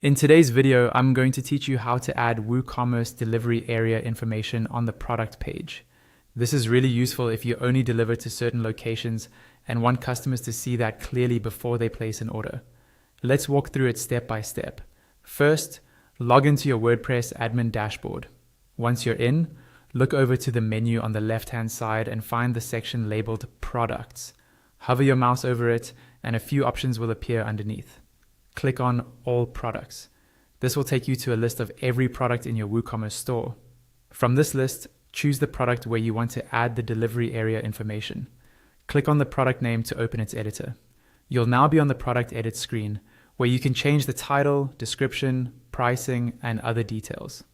In today's video, I'm going to teach you how to add WooCommerce delivery area information on the product page. This is really useful if you only deliver to certain locations and want customers to see that clearly before they place an order. Let's walk through it step by step. First, log into your WordPress admin dashboard. Once you're in, look over to the menu on the left-hand side and find the section labeled Products. Hover your mouse over it and a few options will appear underneath. Click on All Products. This will take you to a list of every product in your WooCommerce store. From this list, choose the product where you want to add the delivery area information. Click on the product name to open its editor. You'll now be on the product edit screen, where you can change the title, description, pricing, and other details.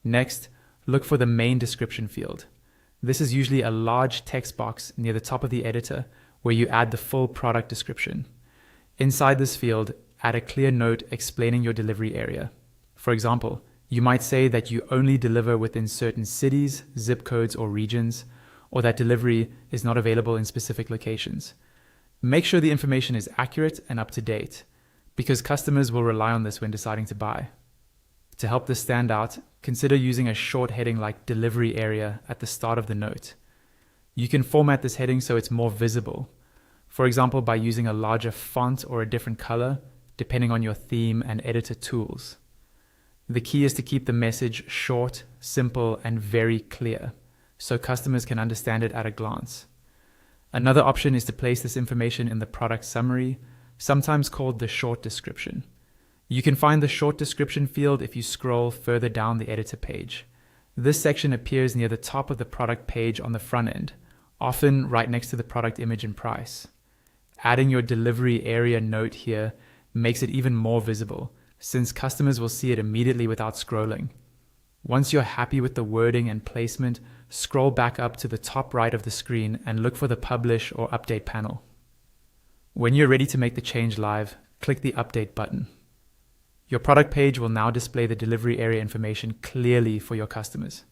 Next, look for the main description field. This is usually a large text box near the top of the editor where you add the full product description. Inside this field, add a clear note explaining your delivery area. For example, you might say that you only deliver within certain cities, zip codes, or regions, or that delivery is not available in specific locations. Make sure the information is accurate and up to date, because customers will rely on this when deciding to buy. To help this stand out, consider using a short heading like delivery area at the start of the note. You can format this heading so it's more visible. For example, by using a larger font or a different color, depending on your theme and editor tools. The key is to keep the message short, simple, and very clear, so customers can understand it at a glance. Another option is to place this information in the product summary, sometimes called the short description. You can find the short description field if you scroll further down the editor page. This section appears near the top of the product page on the front end, often right next to the product image and price. Adding your delivery area note here makes it even more visible, since customers will see it immediately without scrolling. Once you're happy with the wording and placement, scroll back up to the top right of the screen and look for the Publish or Update panel. When you're ready to make the change live, click the Update button. Your product page will now display the delivery area information clearly for your customers.